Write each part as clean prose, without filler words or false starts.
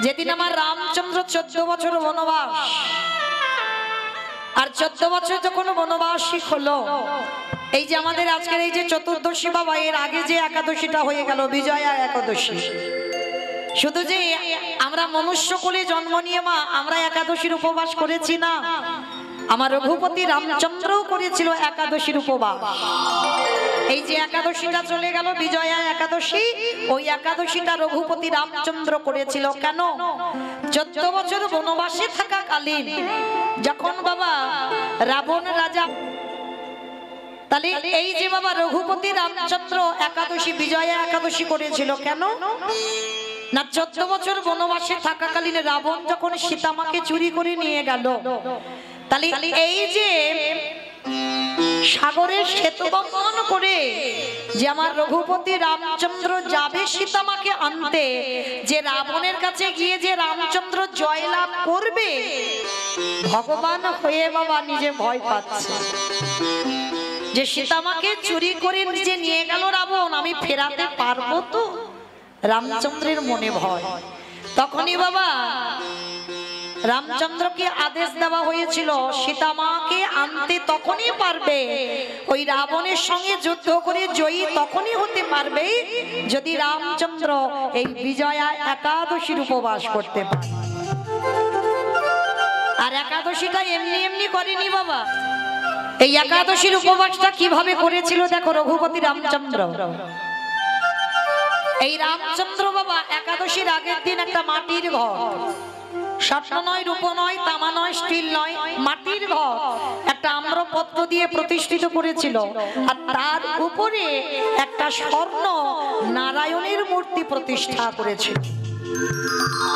যেদিন আমার রামচন্দ্র 14 বছর বনবাস, আর 14 বছর যখন বনবাসী হলো, এই যে আমাদের আজকের এই যে চতুর্দশী বাবা, এর আগে যে একাদশীটা হয়ে গেল বিজয়া একাদশী, শুধু যে আমরা মনুষ্য কুলে জন্ম নিয়ে মা আমরা একাদশীর উপবাস করেছি না, আমার রঘুপতি রামচন্দ্রও করেছিল একাদশীর উপবাস। এই যে একাদশীটা চলে গেল বিজয়া একাদশী, ওই একাদশীটা রঘুপতি রামচন্দ্র করেছিল। কেন? 14 বছর বনবাসে থাকাকালীন যখন বাবা রাবণ রাজা, তাহলে এই যে বাবা রঘুপতি রামচন্দ্র একাদশী বিজয়া একাদশী করেছিল কেন না? 14 বছর বনবাসে থাকাকালীন রাবণ যখন সীতামাকে চুরি করে নিয়ে গেল, তাহলে এই যে সাগরের সেতু বন্ধন করে যে আমার রঘুপতি রামচন্দ্র যাবে সীতামাকে আনতে, যে রাবণের কাছে গিয়ে যে রামচন্দ্র জয়লাভ করবে, ভগবান হয়ে বাবা নিজে ভয় পাচ্ছে যে সীতামাকে চুরি করে নিজে নিয়ে গেল রাবণ, আমি ফেরাতে পারবো তো? রামচন্দ্রের মনে ভয়। তখনই বাবা রামচন্দ্রকে আদেশ দেওয়া হয়েছিল সীতামাকে আনতে তখনই পারবে, ওই রাবণের সঙ্গে যুদ্ধ করে জয়ী তখনই হতে পারবে যদি রামচন্দ্র এই বিজয়া একাদশীর উপবাস করতে পারে। আর একাদশীটা এমনি এমনি করেনি বাবা, এই একাদশীর উপবাসটা কিভাবে করেছিল দেখো রঘুপতি রামচন্দ্র। এই রামচন্দ্র বাবা একাদশীর আগের দিন একটা মাটির ঘর, স্বর্ণ নয়, রূপ নয়, তামা নয়, স্টিল নয়, মাটির ঘর একটা আম্রপত্র দিয়ে প্রতিষ্ঠিত করেছিল, আর তার উপরে একটা স্বর্ণ নারায়ণের মূর্তি প্রতিষ্ঠা করেছিল।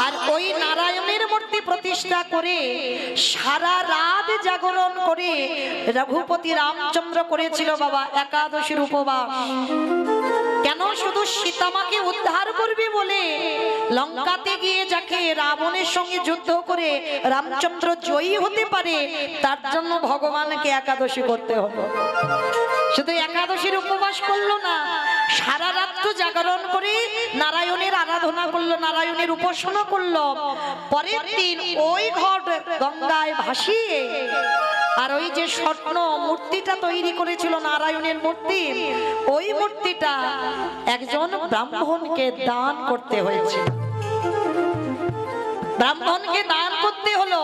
আর ওই নারায়ণের মূর্তি প্রতিষ্ঠা করে সারা রাত জাগরণ করে রঘুপতি রামচন্দ্র করেছিল বাবা একাদশীর উপবাস। কেন? শুধু সীতামাকে উদ্ধার করবে বলে লঙ্কাতে গিয়ে যাকে রাবণের সঙ্গে যুদ্ধ করে রামচন্দ্র জয়ী হতে পারে, তার জন্য ভগবানকে একাদশী করতে হলো। শুধু একাদশীর উপবাস করলো না, সারা রাত্র জাগরণ করে নারায়ণের আরাধনা করলো, নারায়ণের উপাসনা করলো। পরের দিন ওই ঘট গঙ্গায় ভাসিয়ে আর ওই যে স্বর্ণ মূর্তিটা তৈরি করেছিল নারায়ণের মূর্তি, ওই মূর্তিটা একজন ব্রাহ্মণকে দান করতে হয়েছে, ব্রাহ্মণকে দান করতে হলো।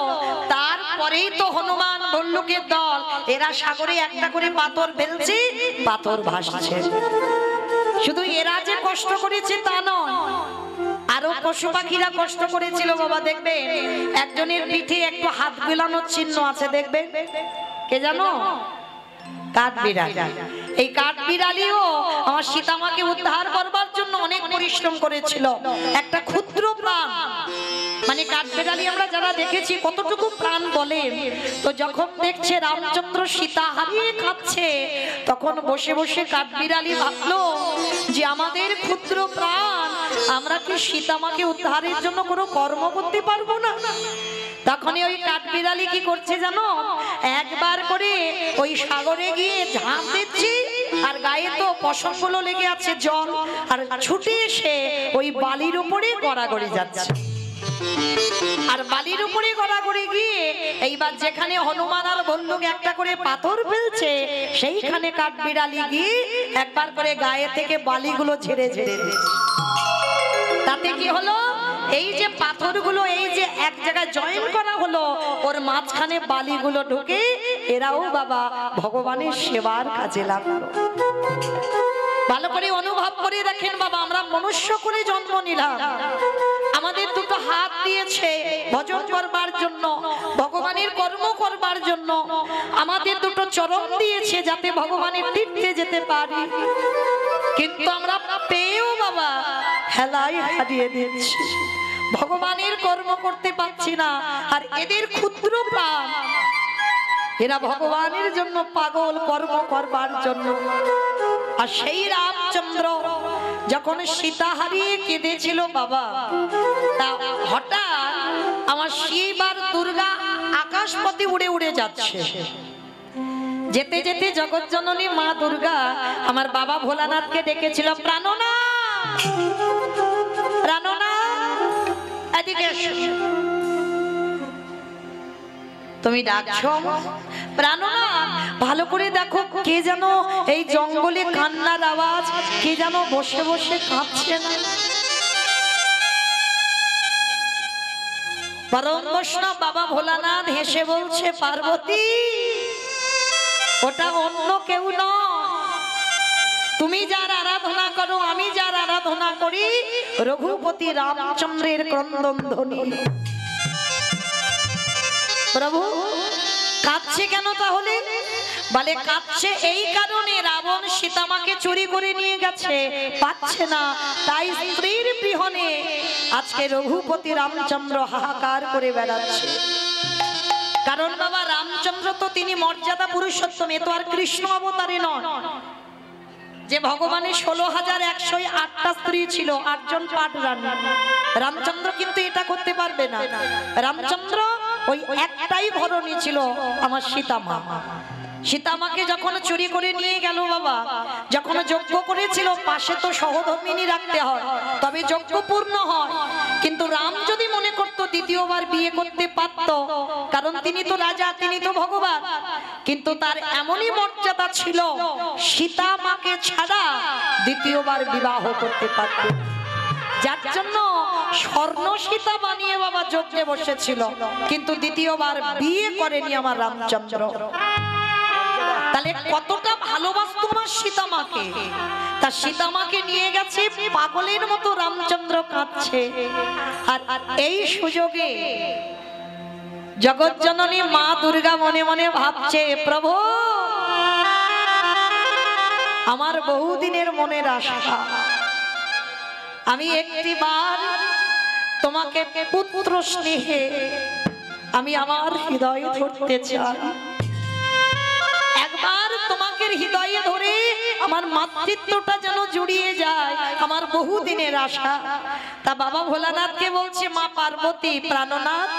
তারপরেই তো হনুমান ভল্লুকের দল এরা সাগরে একটা করে পাথর ফেলছে, পাথর ভাসছে। শুধু এরা যে কষ্ট করেছে তা নয়, আরো পশু পাখিরা কষ্ট করেছিল বাবা। দেখবে একজনের পিঠে একটু হাত বিলানোর চিহ্ন আছে, দেখবে কে জানো? কাঠবিড়ালি। এই কাঠবিড়ালিও আমার সীতামাকে উদ্ধার করবার জন্য অনেক পরিশ্রম করেছিল। একটা ক্ষুদ্র প্রাণ, মানে কাঠবিড়ালি আমরা যারা দেখেছি কতটুকু প্রাণ বলে, তো যখন দেখছে রামচন্দ্র সীতা হারিয়ে খাচ্ছে, তখন বসে বসে কাঠবিড়ালি ভাবলো যে আমাদের ক্ষুদ্র প্রাণ, আমরা কি সীতামাকে উদ্ধারের জন্য কোনো কর্ম করতে পারবো না? তখনই ওই কাঠবিড়ালি কি করছে জানো? একবার করে ওই সাগরে গিয়ে ঝাঁপ দিচ্ছে, আর গায়ে তো পশমগুলো লেগে আছে জল, আর ছুটে এসে ওই বালির উপরে গড়াগড়ি যাচ্ছে। আর বালির উপরে গড়াগড়ি গিয়ে এইবার যেখানে হনুমান আর ভল্লুক একটা করে পাথর ফেলছে, সেইখানে কাঠবিড়ালি গিয়ে একবার করে গায়ে থেকে বালিগুলো ঝেড়ে ঝেড়ে দিচ্ছে। তাতে কি হলো? এই যে পাথরগুলো এই যে এক জায়গায় জয়েন করা হলো, ওর মাঝখানে বালিগুলো ঢুকে এরাও বাবা ভগবানের সেবার কাজে লাগলো। ভালো করে অনুভব করে দেখেন বাবা, আমরা মনুষ্য করে জন্ম নিলাম, আমাদের দুটো হাত দিয়েছে ভজন করবার জন্য, ভগবানের কর্ম করবার জন্য, আমাদের দুটো চরণ দিয়েছে যাতে ভগবানের তীর্থে যেতে পারি, কিন্তু আমরা পেয়েও বাবা হেলায় হারিয়ে দিচ্ছি, ভগবানের কর্ম করতে পারছি না। আর এদের ক্ষুদ্র প্রাণ, এরা ভগবানের জন্য পাগল কর্ম করবার জন্য। আর সেই রামচন্দ্র যখন সীতা হারিয়ে কেঁদেছিল বাবা, তা হঠাৎ আমার শিব আর দুর্গা আকাশপথে উড়ে উড়ে যাচ্ছে। যেতে যেতে জগৎজননী মা দুর্গা আমার বাবা ভোলানাথকে ডেকেছিল, প্রাণনাথ, প্রাণনাথ এদিকে এসো। তুমি ডাকছো প্রাণনাথ, ভালো করে দেখো কে যেন এই জঙ্গলে কান্নার আওয়াজ, কে যেন বসে বসে কাঁদছে না। পরম বৈষ্ণব বাবা ভোলানাথ হেসে বলছে, পার্বতী ওটা অন্য কেউ নয়, তুমি যার আরাধনা করো, আমি যার আরাধনা করি, রঘুপতি রামচন্দ্রের ক্রন্দন ধ্বনি। প্রভু কাঁদছে কেন তাহলে? বলে কাঁদছে এই কারণে, রাবণ সীতামাকে চুরি করে নিয়ে গেছে, পাচ্ছে না, তাই স্ত্রীর বিহনে আজকে রঘুপতি রামচন্দ্র হাহাকার করে বেড়াচ্ছে। কারণ বাবা রামচন্দ্র তো তিনি মর্যাদা পুরুষোত্তম, এ তো আর কৃষ্ণ অবতারে নয় যে ভগবানের 16,108টা স্ত্রী ছিল, 8 জন পাট রানী। রামচন্দ্র কিন্তু এটা করতে পারবে না। রামচন্দ্র ওই একটাই ধরনী ছিল, আমার সীতামা। সীতামাকে যখন চুরি করে নিয়ে গেল বাবা, যখন যজ্ঞ করেছিল, পাশে তো সহধর্মিনী রাখতে হয়, তবে যজ্ঞ পূর্ণ হয়। কিন্তু রাম যদি মনে করত দ্বিতীয়বার বিয়ে করতে পারত, কারণ তিনি তো রাজা, তিনি তো ভগবান, কিন্তু তার এমনই মর্যাদা ছিল, সীতামাকে ছাড়া দ্বিতীয়বার বিবাহ করতে পারত, যার জন্য স্বর্ণ সীতা বানিয়ে বাবা যজ্ঞে বসেছিল, কিন্তু দ্বিতীয়বার বিয়ে করেনি আমার রামচন্দ্র। তাহলে কতটা ভালোবাসতো আমার সীতামাকে, তা সীতামাকে নিয়ে গেছে, পাগলের মতো রামচন্দ্র কাঁদছে। আর এই সুযোগে জগৎজননী মা দুর্গা মনে মনে ভাবছে, প্রভু আমার বহুদিনের মনের আশা, আমি একটিবার তোমাকে পুত্র স্নেহে আমি আমার হৃদয়ে ধরতে চাই, একবার তোমাকে হৃদয়ে ধরে আমার মাতৃত্বটা যেন জুড়িয়ে যায়, আমার বহুদিনের আশা। তা বাবা ভোলানাথকে বলছে, মা পার্বতী প্রাণনাথ,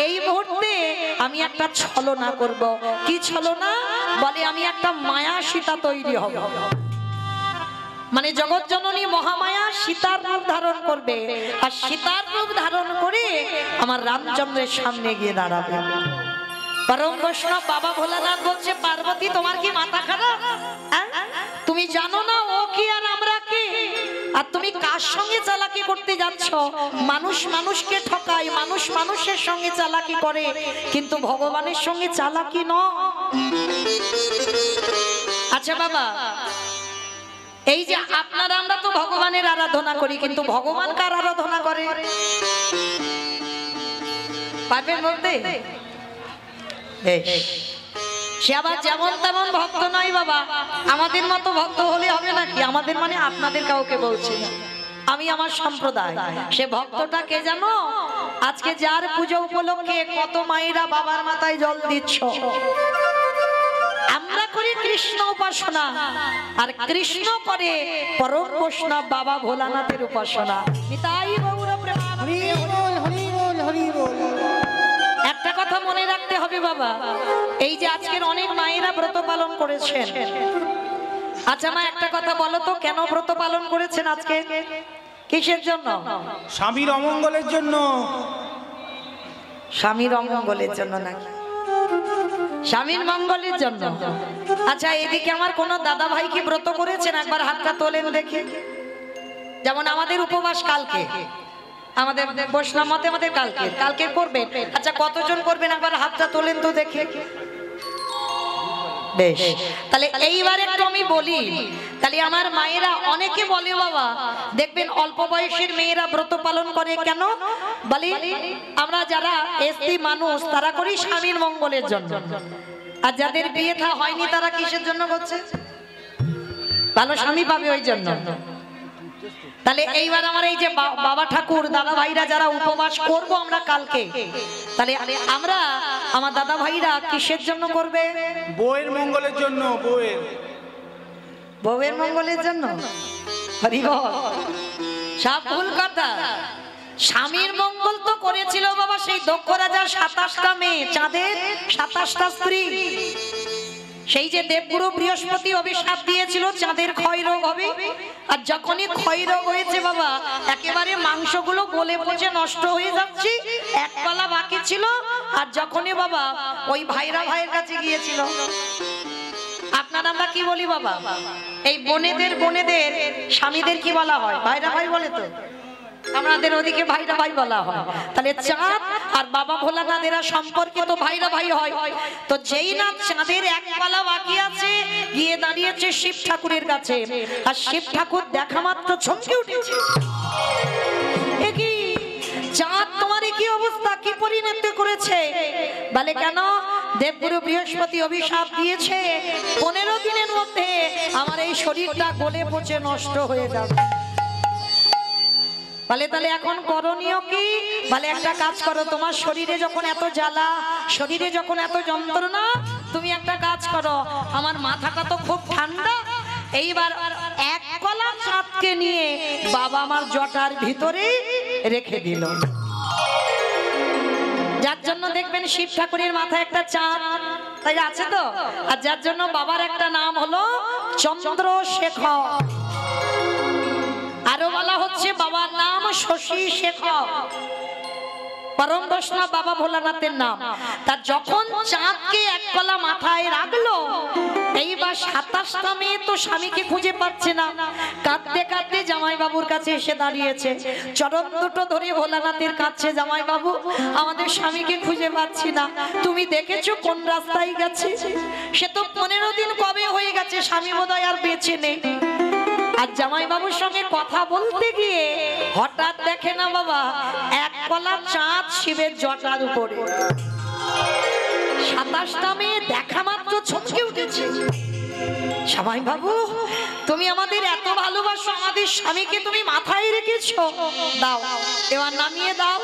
এই মুহূর্তে আমি একটা ছলনা করব। কি ছলনা? বলে আমি একটা মায়া সীতা তৈরি হব, মানে জগৎজননী মহামায়া সীতার রূপ ধারণ করবে, আর সীতার রূপ ধারণ করে আমার রামচন্দ্রের সামনে গিয়ে দাঁড়াবে। পরম বৈষ্ণব বাবা ভোলানাথ বলছে, পার্বতী তোমার কি মাথা খারাপ? তুমি জানো না ও কি আর আমরা কে? আর তুমি কার সঙ্গে চালাকি করতে যাচ্ছ? মানুষ মানুষকে ঠকায়, মানুষ মানুষের সঙ্গে চালাকি করে, কিন্তু ভগবানের সঙ্গে চালাকি নয়। আচ্ছা বাবা, এই যে আপনারা আমরা তো ভগবানের আরাধনা করি, কিন্তু ভগবান কার আরাধনা করে পারবেন বলতে? সে আবার যেমন তেমন ভক্ত নয় বাবা, আমাদের মতো ভক্ত হলে হবে নাকি? আমাদের মানে আপনাদের কাউকে বলছি না, আমি আমার সম্প্রদায়। সে ভক্তটা কে জানো? আজকে যার পুজো উপলক্ষে কত মায়েরা বাবার মাথায় জল দিচ্ছ। আমরা করি কৃষ্ণ উপাসনা, আর কৃষ্ণ করে পরম বৈষ্ণব বাবা ভোলানাথের উপাসনা। একটা কথা মনে রাখতে হবে বাবা, এই যে আজকের অনেক মায়েরা ব্রত পালন করেছেন, আচ্ছা মা একটা কথা বলো তো, কেন ব্রত পালন করেছেন আজকে? কিসের জন্য? স্বামীর অমঙ্গলের জন্য। স্বামীর অমঙ্গলের জন্য নাকি? স্বামীর মঙ্গলের জন্য। আচ্ছা এদিকে আমার কোন দাদা ভাই কি ব্রত করেছেন? একবার হাতটা তোলেন দেখি। যেমন আমাদের উপবাস কালকে, আমাদের বৈষ্ণব মতে আমাদের কালকে করবেন। আচ্ছা কতজন করবেন একবার হাতটা তোলেন তো দেখি। বেশ, তাহলে এইবার একটু আমি বলি, তাহলে আমার মায়েরা অনেকে বলে বাবা, দেখবেন অল্প বয়সের মেয়েরা ব্রত পালন করে কেন? বলি আমরা যারা এসটি মানুষ তারা করি স্বামীর মঙ্গলের জন্য, আর যাদের বিয়ে থা হয়নি তারা কিসের জন্য করছে? ভালো স্বামী পাবে ওই জন্য। তাহলে এইবার আমার এই যে বাবা ঠাকুর দাদা ভাইরা যারা উপবাস করব আমরা কালকে, তাহলে আমরা আমার দাদা ভাইরা কিসের জন্য করবে? বউয়ের মঙ্গলের জন্য। বউয়ের মঙ্গলের জন্য। হরি বল। সব ভুল কথা। স্বামীর মঙ্গল তো করেছিল বাবা সেই দক্ষ রাজার 27টা মেয়ে, চাঁদের 27টা স্ত্রী। সেই যে দেবগুরু বৃহস্পতি অভিশাপ দিয়েছিল চাঁদের ক্ষয় রোগ হবে, আর যখনই ক্ষয় রোগ হয়েছে বাবা একেবারে মাংসগুলো গলে পচে নষ্ট হয়ে যাচ্ছে, এক পালা বাকি ছিল। আর যখনই বাবা ওই ভাইরা ভাইয়ের কাছে গিয়েছিল, আপনার আমরা কি বলি বাবা, এই বোনেদের স্বামীদের কি বলা হয়? ভাইরা ভাই বলে তো, আমাদের ওদিকে ভাইরা ভাই বলা হয়। তাহলে চাঁদ আর বাবা ভোলানাথেরা সম্পর্কিত ভাইরা ভাই হয়। তো যেই না চাঁদের এক পালা বাকি আছে, গিয়ে দাঁড়িয়েছে শিব ঠাকুরের কাছে, আর শিব ঠাকুর দেখা মাত্র চমকে উঠেছে। এ কি চাঁদ, তোমার কি অবস্থা, কি পরিণতি করেছে? বলে কেন? দেবগুরু বৃহস্পতি অভিশাপ দিয়েছে 15 দিনের মধ্যে আমার এই শরীরটা গলে পচে নষ্ট হয়ে যাবে। বলে তাহলে এখন করণীয় কি? বলে একটা কাজ করো, তোমার শরীরে যখন এত জ্বালা, শরীরে যখন এত যন্ত্রণা, তুমি একটা কাজ করো, আমার মাথাটা তো খুব ঠান্ডা, এইবার এক কলা চাঁদকে নিয়ে বাবা আমার জটার ভিতরে রেখে দিল। যার জন্য দেখবেন শিব ঠাকুরের মাথায় একটা চাঁদ তাই আছে তো, আর যার জন্য বাবার একটা নাম হলো চন্দ্রশেখর, আরো বলা হচ্ছে বাবার নাম শশী শেখর, পরম বৈষ্ণব বাবা ভোলানাথের নাম। তার যখন চাঁদকে এক কলা মাথায় রাখলো, এইবার 27টা মেয়ে তো স্বামীকে খুঁজে পাচ্ছে না, কাঁদতে কাঁদতে জামাই বাবুর কাছে এসে দাঁড়িয়েছে, চরণ দুটো ধরে ভোলানাথের কাছে, জামাই বাবু আমাদের স্বামীকে খুঁজে পাচ্ছি না, তুমি দেখেছো কোন রাস্তায় গেছে? সে তো 15 দিন কবে হয়ে গেছে, স্বামী বোধহয় আর বেঁচে নেই। আর জামাই বাবুর সঙ্গে কথা বলতে গিয়ে হঠাৎ দেখে না বাবা এক কলা চাঁদ শিবের জটার উপরে। 27টা মেয়ে দেখা মাত্র চমকে উঠেছে। জামাই বাবু তুমি আমাদের এত ভালোবাসো, আমাদের স্বামীকে তুমি মাথায় রেখেছো, দাও এবার নামিয়ে দাও।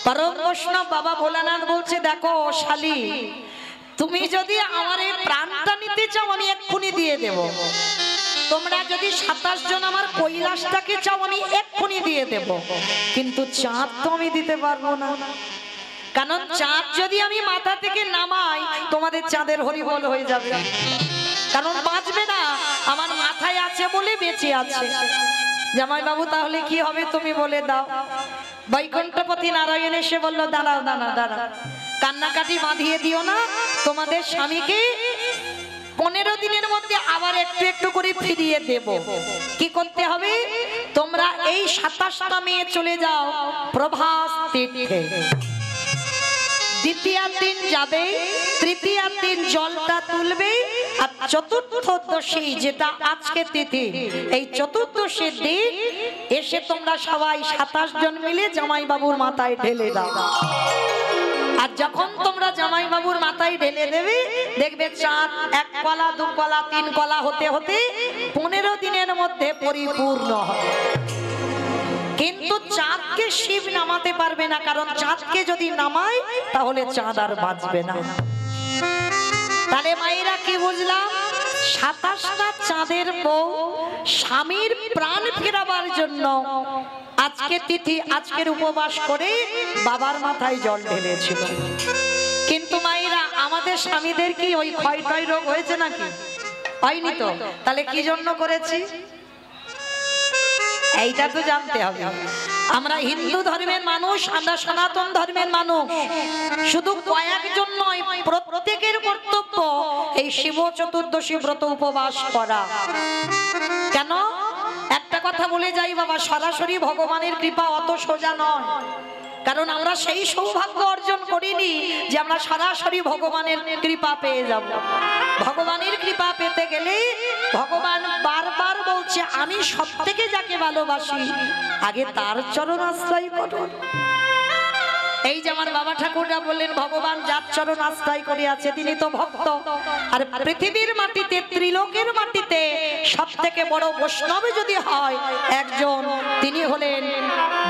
পরম বৈষ্ণব বাবা ভোলানাথ বলছে, দেখো শালী, তুমি যদি আমার এই প্রাণটা নিতে চাও আমি এক্ষুনি দিয়ে দেব, তোমরা যদি 27 জন আমার কৈলাসটাকে চাও আমি এক্ষুনি দিয়ে দেব, কিন্তু চাঁদ তো আমি দিতে পারবো না, কারণ চাঁদ যদি আমি মাথা থেকে নামাই তোমাদের চাঁদের হরিবল হয়ে যাবে, কারণ বাঁচবে না, আমার মাথায় আছে বলে বেঁচে আছে। জামাই বাবু তাহলে কি হবে তুমি বলে দাও। বৈকুণ্ঠপতি নারায়ণ এসে বলল, দাঁড়াও দাঁড়াও দাঁড়াও, কান্নাকাটি বাঁধিয়ে দিও না, তোমাদের স্বামীকে 15 দিনের মধ্যে আবার একটু একটু করে ফিরিয়ে দেব। কি করতে হবে? তোমরা এই 27টা মেয়ে চলে যাও প্রভাস তীর্থে, দ্বিতীয় দিন যাবে, তৃতীয় দিন জলটা তুলবে, আর চতুর্থদশী যেটা আজকে তিথি, এই চতুর্দশীর দিন এসে তোমরা সবাই 27 জন মিলে জামাই বাবুর মাথায় ঢেলে দাও। আর যখন তোমরা জামাই বাবুর মাথায় ঢেলে দেবে, দেখবে চাঁদ 1 কলা 2 কলা 3 কলা হতে হতে 15 দিনের মধ্যে পরিপূর্ণ হবে। কিন্তু চাঁদকে শিব নামাতে পারবে না, কারণ চাঁদকে যদি নামায় তাহলে চাঁদ আর বাঁচবে না। তাহলে মায়েরা কি বুঝলাম? 27টা চাঁদের বউ স্বামীর প্রাণ ফেরাবার জন্য আজকে তিথি, আজকের উপবাস করে বাবার মাথায় জল ঢেলেছিল। কিন্তু মায়েরা আমাদের স্বামীদের কি ওই ক্ষয় রোগ হয়েছে নাকি? হয়নি তো, তাহলে কি জন্য করেছি এইটা তো জানতে হবে। আমরা হিন্দু ধর্মের মানুষ, আমরা সনাতন ধর্মের মানুষ, শুধু কয়েকজন নয়, প্রত্যেকের কর্তব্য এই শিব চতুর্দশী ব্রত উপবাস করা। কেন? একটা কথা বলে যাই বাবা, সরাসরি ভগবানের কৃপা অত সোজা নয়, কারণ আমরা সেই সৌভাগ্য অর্জন করিনি যে আমরা সরাসরি ভগবানের কৃপা পেয়ে যাব। ভগবানের কৃপা পেতে গেলে ভগবান বারবার বলছে, আমি সবথেকে যাকে ভালোবাসি আগে তার চরণ আশ্রয় করো। এই যে আমার বাবা ঠাকুররা বললেন, ভগবান যার চরণ আশ্রয় করে আছে তিনি তো ভক্ত। আর পৃথিবীর মাটিতে, ত্রিলোকের মাটিতে সবথেকে বড় বৈষ্ণব যদি হয় একজন, তিনি হলেন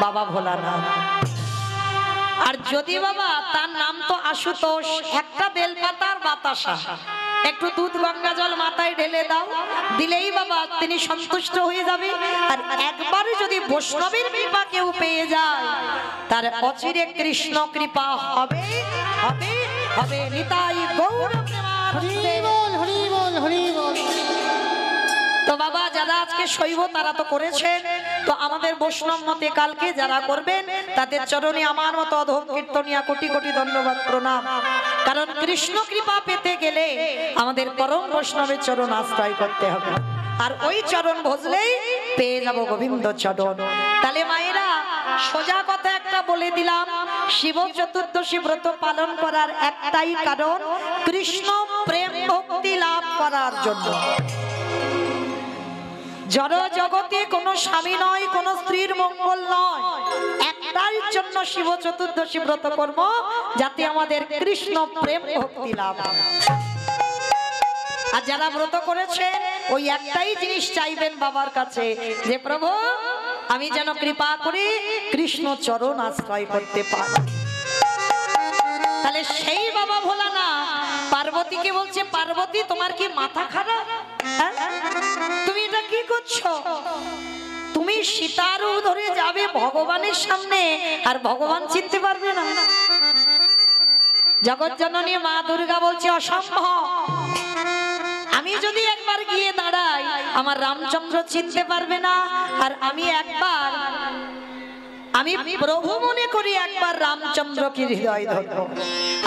বাবা ভোলানাথ। আর যদি বাবা, তার নাম তো আশুতোষ, একটা বেলপাতার বাতাসা, একটু দুধ গঙ্গা জল মাথায় ঢেলে দাও, দিলেই বাবা তিনি সন্তুষ্ট হয়ে যাবে। আর একবারে যদি বৈষ্ণবের কৃপা কেউ পেয়ে যায়, তার অচিরে কৃষ্ণ কৃপা হবে হবে হবে। নিতাই গৌর প্রেমানন্দে। নমস্তে। তো বাবা যারা আজকে শৈব তারা তো করেছেন, তো আমাদের বৈষ্ণব মতে কালকে যারা করবেন তাদের চরণে আমার মতো অধম কীর্তনিয়া কোটি কোটি ধন্যবাদ প্রণাম। কারণ কৃষ্ণ কৃপা পেতে গেলে আমাদের পরম বৈষ্ণবের চরণ আশ্রয় করতে হবে, আর ওই চরণ ভজলেই পেয়ে যাব গোবিন্দ চরণ। তাহলে মায়েরা সোজা কথা একটা বলে দিলাম, শিব চতুর্দশী ব্রত পালন করার একটাই কারণ, কৃষ্ণ প্রেম ভক্তি লাভ করার জন্য। জড় জগতে কোনো স্বামী নয়, কোনো স্ত্রীর মঙ্গল নয়, একটাই জন্য শিব চতুর্দশী ব্রত কর্ম, যাতে আমাদের কৃষ্ণ প্রেম ভক্তি লাভ হয়। আর যারা ব্রত করেছেন ওই একটাই জিনিস চাইবেন বাবার কাছে, যে প্রভু আমি যেন কৃপা করে কৃষ্ণ চরণ আশ্রয় করতে পারি। তাহলে সেই বাবা ভোলানা পার্বতীকে বলছে, পার্বতী তোমার কি মাথা খারাপ? হ্যাঁ? তুমি এটা কি করছো? তুমি সীতারও ধরে যাবে ভগবানের সামনে, আর ভগবান চিনতে পারবে না? জগৎ জননী মা দুর্গা বলছে অসম্ভব। আমি যদি একবার গিয়ে দাঁড়াই আমার রামচন্দ্র চিনতে পারবে না, আর আমি একবার আমি প্রভু মনে করি একবার রামচন্দ্রকে হৃদয় ধরব,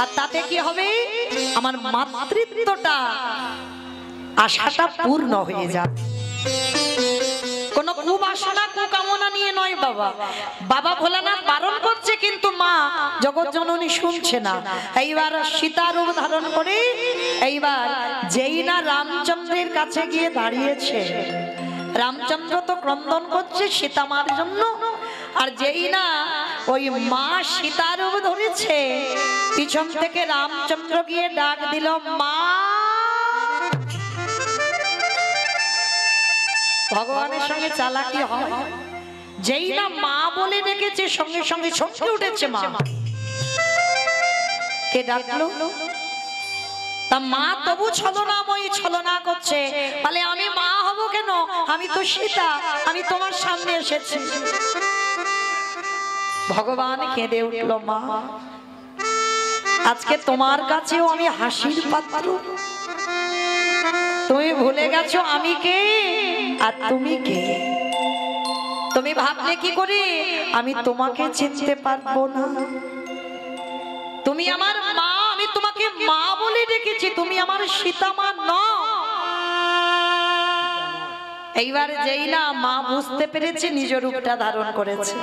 আর তাতে কি হবে আমার মাতৃত্বটা আশাটা পূর্ণ হয়ে যাবে। কোন কুবাসনা কুকামনা নিয়ে নয় বাবা, বাবা ভোলানাথ বারণ করছে কিন্তু মা জগৎ জননী শুনছে না। এইবার সীতা রূপ ধারণ করে এইবার যেই না রামচন্দ্রের কাছে গিয়ে দাঁড়িয়েছে, রামচন্দ্র তো ক্রন্দন করছে সীতা মার জন্য, আর যেই না ওই মা সীতা রূপ ধরেছে, পিছন থেকে রামচন্দ্র গিয়ে ডাক দিল মা। ভগবানের সঙ্গে চালাকি হয়, যেই না মা বলে ডেকেছে সঙ্গে সঙ্গে ছমকে উঠেছে মা। কে ডাকলো? তা মা তবু ছলনাময়ী ছলনা করছে, বলে আমি মা হব কেন, আমি তো সীতা, আমি তোমার সামনে এসেছি। ভগবান কেঁদে উঠল, মা আজকে তোমার কাছেও আমি হাসির পাত্র, তুমি ভুলে গেছো আমি কে আর তুমি কে। তুমি ভাবলে কি করে আমি তোমাকে চিনতে পারবো না? তুমি আমার মা, আমি তোমাকে মা বলে ডেকেছি, তুমি আমার সীতা মা নও। এইবার যেই না মা বুঝতে পেরেছে নিজ রূপটা ধারণ করেছে,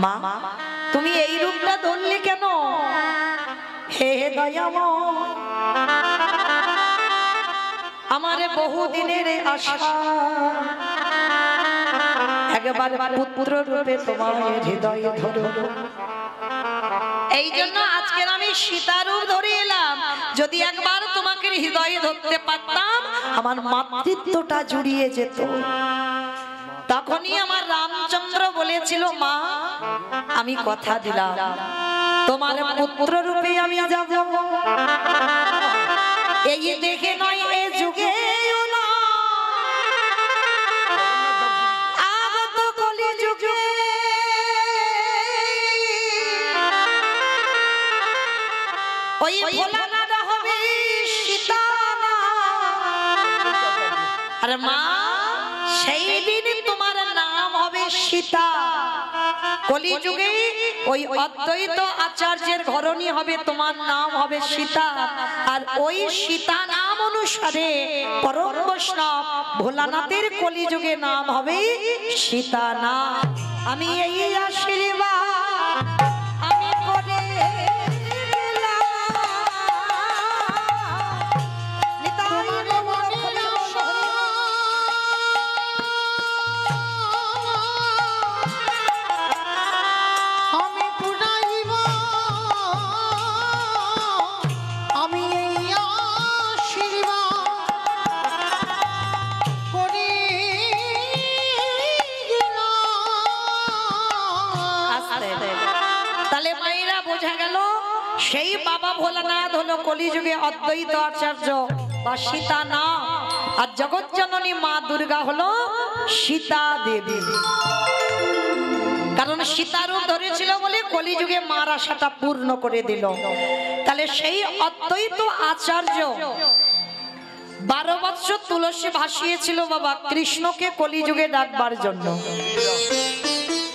মা তুমি এই রূপটা ধরলে কেন? হে দয়াময়, আমার বহুদিনের আশা একবার পুত্র রূপে তোমার হৃদয়ে ধরো। এই জন্য আজকের আমি সীতা রূপ ধরে এলাম, যদি একবার তোমাকে হৃদয়ে ধরতে পারতাম আমার মাতৃত্বটা জুড়িয়ে যেত। তখনই আমার রামচন্দ্র বলেছিল, মা আমি কথা দিলাম তোমার পুত্র রূপে আমি যাব, এই দেখে নয় এ যুগে আগত কলি যুগে ওই ভোলানাথ হবে সীতা। আরে মা সেই দিন তোমার নাম হবে সীতা। কলিযুগে ওই অদ্বৈত আচার্যের ঘরণী হবে, তোমার নাম হবে সীতা। আর ওই সীতা নাম অনুসারে পরম বৈষ্ণব ভোলানাথের কলিযুগে নাম হবে সীতা নাম। আমি এই আশীর্বাদ আমি করে সেই বাবা ভোলানাথ হলো কলিযুগে অদ্বৈত আচার্য বা সীতা নাম, আর জগৎ জননী মা দুর্গা হলো সীতা দেবী। কারণ সীতা রূপ ধরেছিল বলে কলিযুগে মার আশাটা পূর্ণ করে দিল। তাহলে সেই অদ্বৈত আচার্য 12 বছর তুলসী ভাসিয়েছিল বাবা কৃষ্ণকে কলিযুগে ডাকবার জন্য।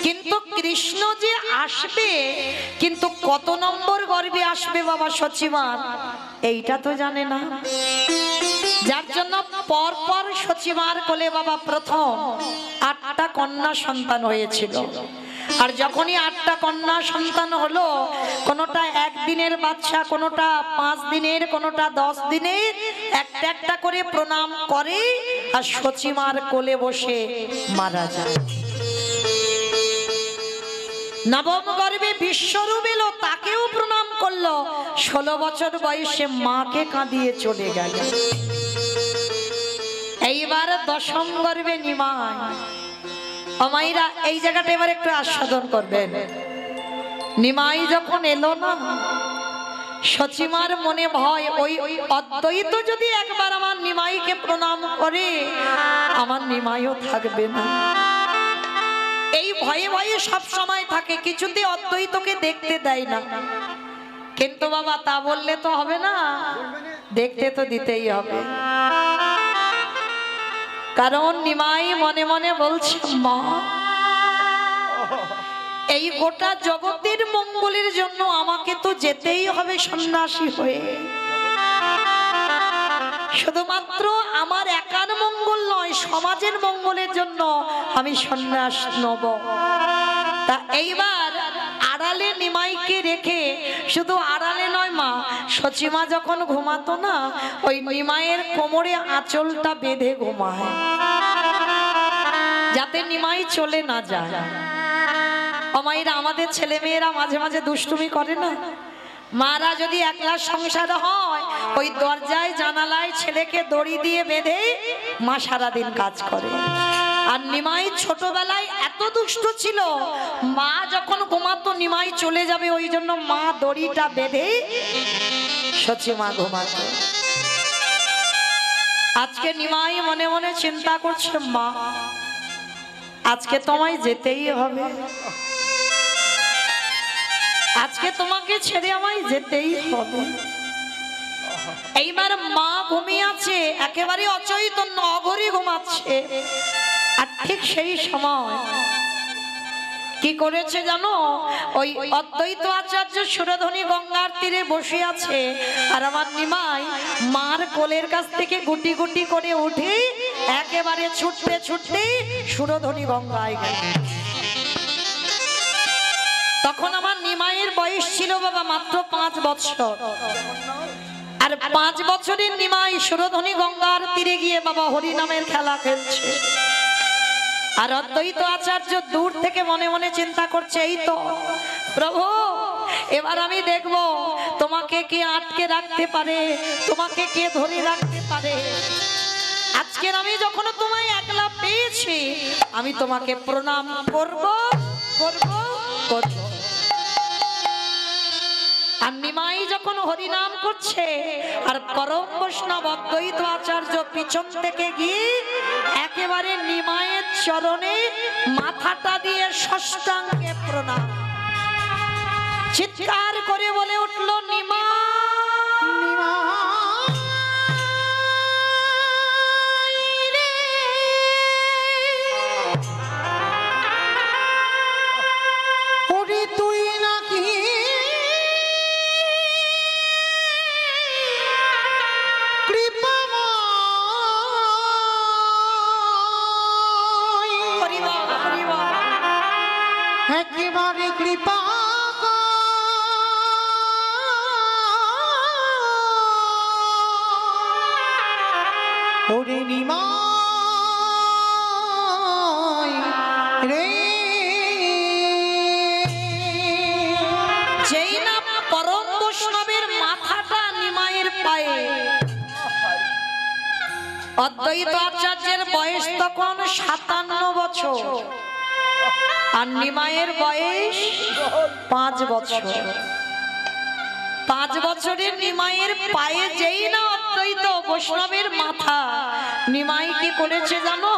কিন্তু কৃষ্ণ যে আসবে, কিন্তু কত নম্বর গর্ভে আসবে বাবা সচিমার, এইটা তো জানে না। যার জন্য পরপর সচিমার কোলে বাবা প্রথম 8টা কন্যা সন্তান হয়েছিল। আর যখনই 8টা কন্যা সন্তান হলো, কোনোটা 1 দিনের বাচ্চা, কোনোটা 5 দিনের, কোনোটা 10 দিনের, একটা একটা করে প্রণাম করে আর সচিমার কোলে বসে মারা যায়। নবম গর্ভে বিশ্বরূপ এলো, তাকেও প্রণাম করলো। 16 বছর বয়সে মাকে কাঁদিয়ে চলে গেল। এইবার দশম গর্ভে নিমাই। আমাইরা এই জায়গাটা এবার একটু আস্বাদন করবেন। নিমাই যখন এলো না, সচিমার মনে ভয়, ওই অদ্বৈত যদি একবার আমার নিমাইকে প্রণাম করে, আমার নিমাইও থাকবে না। এই ভয়ে ভয়ে সব সময় থাকে, কিছুতে অদ্বৈতকে দেখতে দেয় না। কিন্তু বাবা তা বললে তো হবে না, দেখতে তো দিতেই হবে। কারণ নিমাই মনে মনে বলছে, মা এই গোটা জগতের মঙ্গলের জন্য আমাকে তো যেতেই হবে সন্ন্যাসী হয়ে। শুধুমাত্র আমার একার মঙ্গল নয়, সমাজের মঙ্গলের জন্য আমি সন্ন্যাস নেব। তা এইবার আড়ালে নিমাইকে রেখে, শুধু আড়ালে নয় মা, সচিমা যখন ঘুমাতো না, ওই নিমাইয়ের কোমরে আঁচলটা বেঁধে ঘুমায়, যাতে নিমাই চলে না যায়। অমাইরা আমাদের ছেলে মেয়েরা মাঝে মাঝে দুষ্টুমি করে না, মারা যদি একলা সংসার হয়, ওই দরজায় জানালায় ছেলেকে দড়ি দিয়ে বেঁধে মা সারাদিন কাজ করে। আর নিমাই ছোটবেলায় এত দুষ্ট ছিল, মা যখন ঘুমাতো নিমাই চলে যাবে, ওই জন্য মা দড়িটা বেঁধে সচিমা ঘুমাতো। আজকে নিমাই মনে মনে চিন্তা করছে, মা আজকে তোমায় যেতেই হবে, আজকে তোমাকে ছেড়ে আমায় যেতেই হবে। এইবার মা ঘুমিয়ে আছে, একেবারে অচৈতন্য, অঘরে ঘুমাচ্ছে। আর ঠিক সেই সময় কি করেছে জানো, ওই অদ্বৈত আচার্য সুরধনী গঙ্গার তীরে বসে আছে, আর আমার নিমাই মার কোলের কাছ থেকে গুটি গুটি করে উঠে একেবারে ছুটতে ছুটতে সুরধনী গঙ্গায় গেল। তখন আমার নিমাইয়ের বয়স ছিল বাবা মাত্র 5 বছর। আর 5 বছরের নিমাই সুরধনী গঙ্গার তীরে গিয়ে বাবা হরি নামের খেলা খেলছে। আর অদ্বৈত আচার্য দূর থেকে মনে মনে চিন্তা করছে, এই তো প্রভু, এবার আমি দেখব তোমাকে কে আটকে রাখতে পারে, তোমাকে কে ধরে রাখতে পারে। আজকের আমি যখন তোমায় একলা পেয়েছি, আমি তোমাকে প্রণাম করব করব করব। আর নিমাই যখন হরিনাম করছে, আর পরম বৈষ্ণব অদ্বৈত আচার্য পিছন থেকে গিয়ে একেবারে নিমাইয়ের চরণে মাথাটা দিয়ে ষষ্ঠাঙ্গে প্রণাম, চিৎকার করে বলে উঠল, নিমা কৃপা ওরে নিমাই রে। যেই না পরম বৈষ্ণবের মাথাটা নিমাইয়ের পায়ে, অদ্বৈত আচার্যের বয়স তখন 57 বছর, আর নিমাইয়ের বয়স 5 বছর। 5 বছরের নিমাইয়ের পায়ে যেই না অদ্বৈত বৈষ্ণবের মাথা, নিমাই কি করেছে জানো,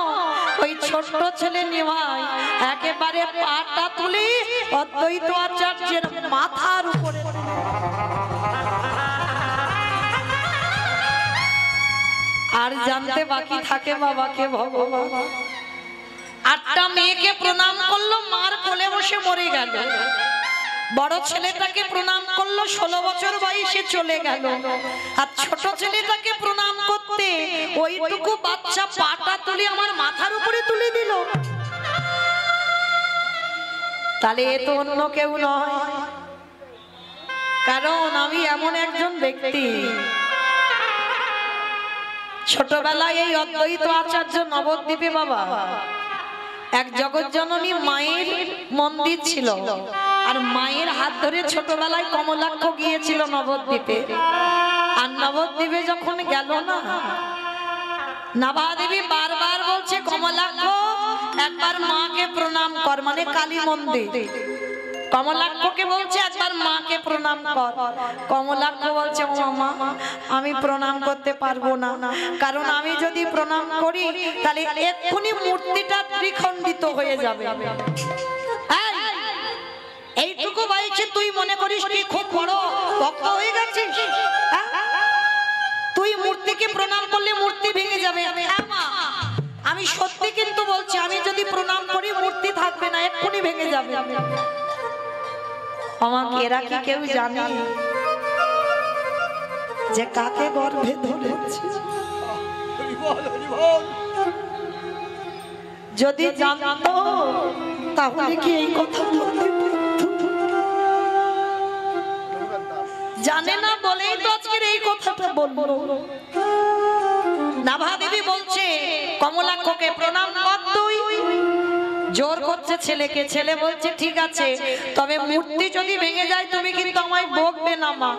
ওই ছোট্ট ছেলে নিমাই একেবারে পাটা তুলে অদ্বৈত আচার্যের মাথার উপরে আর জানতে বাকি থাকে বাবাকে ভগবান। 8টা মেয়েকে প্রণাম করলো, মার কোলে বসে মরে গেল। বড় ছেলেটাকে প্রণাম করলো, 16 বছর বয়সে চলে গেল। আর ছোট ছেলেটাকে প্রণাম করতে ওইটুকু বাচ্চা পাটা তুলে আমার মাথার উপরে তুলে দিল। তাহলে এ তো অন্য কেউ নয়, কারণ আমি এমন একজন ব্যক্তি, ছোটবেলায় এই অদ্বৈত আচার্য নবদ্বীপে বাবা এক জগৎজননী মায়ের মন্দির ছিল, আর মায়ের হাত ধরে ছোটবেলায় কমলাক্ষ গিয়েছিল নবদ্বীপে। আর নবদ্বীপে যখন গেল না, নাভাদেবী বারবার বলছে কমলাক্ষ একবার মাকে প্রণাম কর, মানে কালী মন্দির। কমলাক্ষকে বলছে একবার মাকে প্রণাম কর। কমলাক্ষ বলছে ও মা, আমি প্রণাম করতে পারবো না, কারণ আমি যদি প্রণাম করি তাহলে এক্ষুনি মূর্তিটা ত্রিখণ্ডিত হয়ে যাবে। এইটুকু বয়সে তুই মনে করিস কি খুব বড় ভক্ত হয়ে গেছিস? তুই মূর্তিকে প্রণাম করলে মূর্তি ভেঙে যাবে। আমি সত্যি কিন্তু বলছি, আমি যদি প্রণাম করি মূর্তি থাকবে না, এক্ষুনি ভেঙে যাবে। আমাকে এরা কি কেউ জানে যে কাকে গর্ভে ধরেছে? যদি জানতো তাহলে কি এই কথা বলতে পারতো? জানে না বলেই তো আজকের এই কথাটা বলবো। নাভাদেবী বলছে কমলাক্ষকে প্রণাম কর তুই। জোর করছে ছেলেকে, ছেলে বলছে ঠিক আছে, তবে মূর্তি যদি ভেঙে যায় তুমি কিন্তু আমায় বকবে না মা।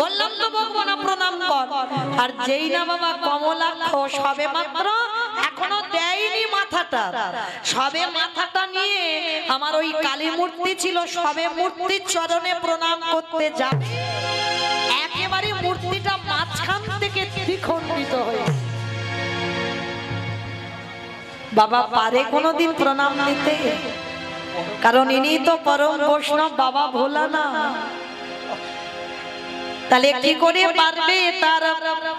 বললাম তো বকবো না, প্রণাম কর। আর যেই না বাবা কমলাক্ষ সবে মাত্র এখনো দেয়নি মাথাটা, সবে মাথাটা নিয়ে আমার ওই কালী মূর্তি ছিল, সবে মূর্তির চরণে প্রণাম করতে যাবে, একেবারে মূর্তিটা মাঝখান থেকে দ্বিখণ্ডিত হয়ে। বাবা পারে কোনোদিন প্রণাম দিতে? কারণ ইনি তো পরম বৈষ্ণব বাবা ভোলা না। তাহলে কি করে পারবে তার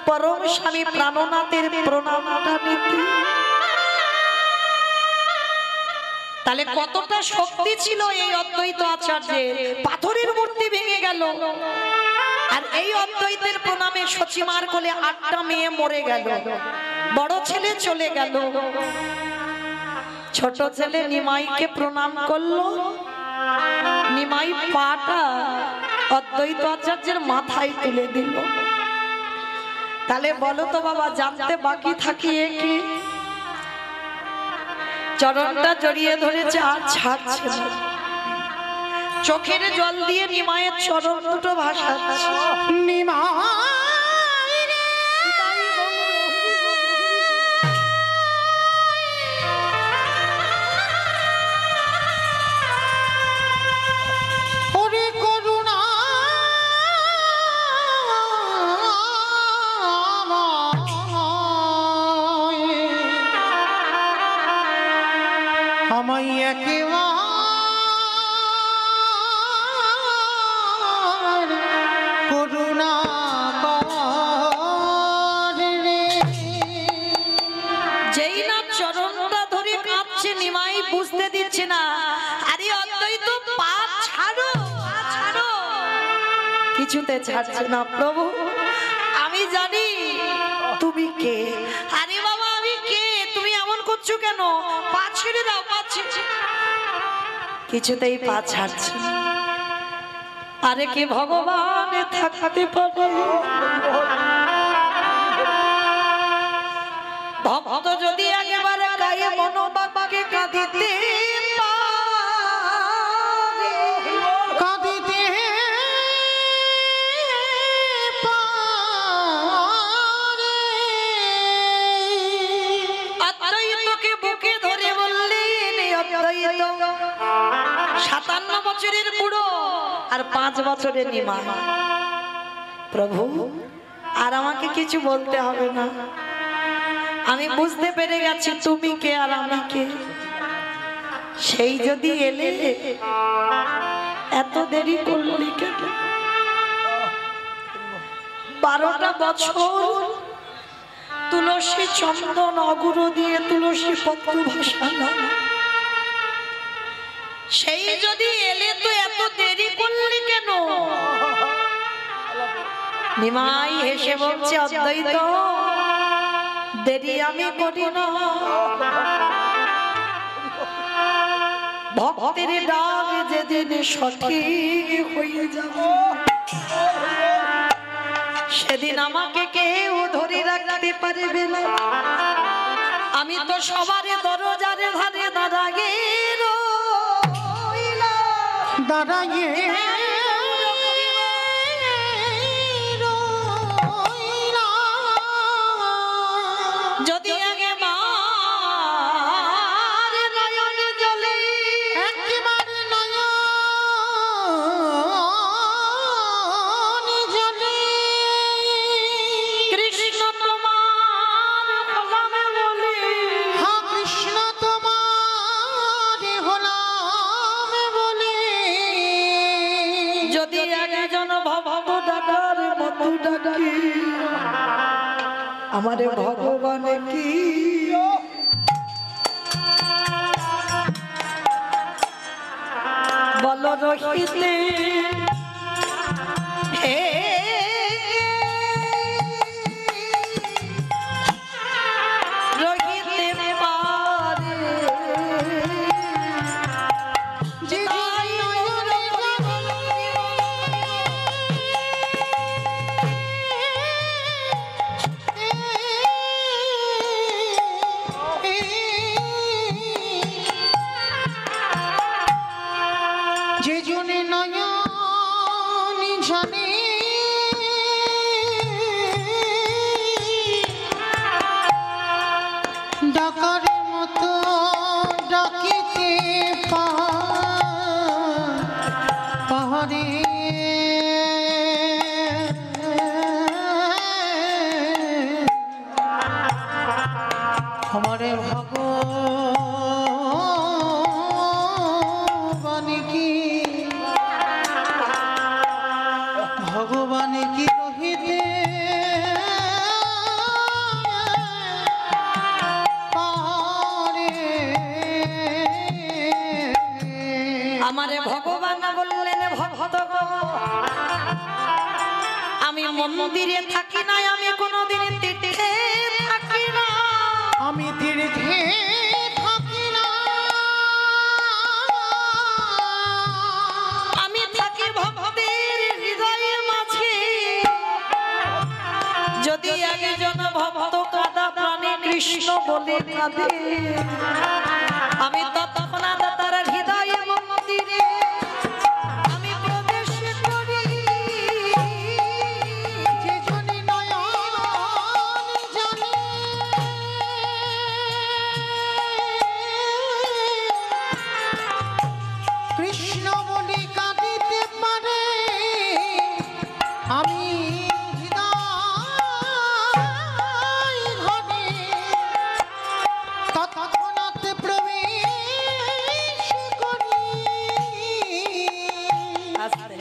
পরম স্বামী প্রাণনাথের প্রণামটা নিতে? তাহলে কতটা শক্তি ছিল এই অদ্বৈত আচার্যের। পাথরের মূর্তি ভেঙে গেল, আর এই অদ্বৈতের প্রণামে সচিমার কোলে 8টা মেয়ে মরে গেল। বড় ছেলে চলে গেল, ছোট ছেলে নিমাইকে প্রণাম করলো। নিমাই পাটা অদ্বৈত আচার্যের মাথায় তুলে দিল। তাহলে বলো তো বাবা, জানতে বাকি থাকিয়ে কি? চরণটা জড়িয়ে ধরেছে আর ছাড়ছে না। চোখের জল দিয়ে নিমায়ের চরণ দুটো ভাসাচ্ছে। বুঝতে দিচ্ছে না, আরে অদ্বৈত পা ছাড়ো, পা ছাড়ো। কিছুতে ছাড়ছে না। প্রভু আমি জানি তুমি কে। আরে বাবা আমি কে, তুমি এমন করছো কেন? পা ছেড়ে দাও, পা ছেড়ে। কিছুতেই পা ছাড়ছে। আরে কে ভগবান থাকতে পারে? ভক্ত যদি একেবারে গায়ে মনোবাবাকে কাঁদিতে কাঁদিতে অদ্বৈতকে বুকে ধরে বললেন, অদ্বৈত 57 বছরের বুড়ো আর 5 বছরের নিমাই। প্রভু আর আমাকে কিছু বলতে হবে না, আমি বুঝতে পেরে গেছি তুমি কে আর আমি কে। সেই যদি এলে এত দেরি করলি কেন? 12টা বছর তুলসী চন্দন অগুরু দিয়ে তুলসী পত্র ভাসালাম, সেই যদি এলে তো এত দেরি করলি কেন? নিমাই হেসে বলছে, অদ্বৈত দেরি আমি করি না, ভক্তের ডাক যেদিন সঠিক হয়ে যাবে সেদিন আমাকে কেউ ধরে রাখতে পারবে না। আমি তো সবার দরজারে ধারে দাঁড়াগে দাঁড়াইয়ে যদি আগে মার নয়ন জলে একেবারে নয়ন জলে কৃষ্ণ তোমার হলাম বলে, হ্যাঁ কৃষ্ণ তোমার হলাম বলে, যদি একজন ভব ডাকার মতো ডাকি আমারে ভগবান কি বল রহিতে হে রহিতে পারে যে যে জনে নয়ন জানে ডাকার মতো ডাকিতে পাহাড়ে আমারে ভগবান কি রহিতে পারে। আমারে ভগবান বললেন, ভক্ত গো আমি মন্দিরে থাকি না, আমি কোনোদিন তীর্থে থাকি না, আমি তীর্থে থাকি না, আমি থাকি ভক্তের হৃদয়ের মাঝে। যদি একজন ভক্ত কাঁদা প্রাণে কৃষ্ণ বলে কাঁদে, আমি তৎক্ষণাৎ তার হৃদয়ে মন্দিরে আমি প্রবেশ করি। যে জনে নয়ন জানে কৃষ্ণ বলে কাঁদিতে পারে, আমি হৃদয় ঘরে তৎক্ষণাৎ প্রবেশ করি। আস্তে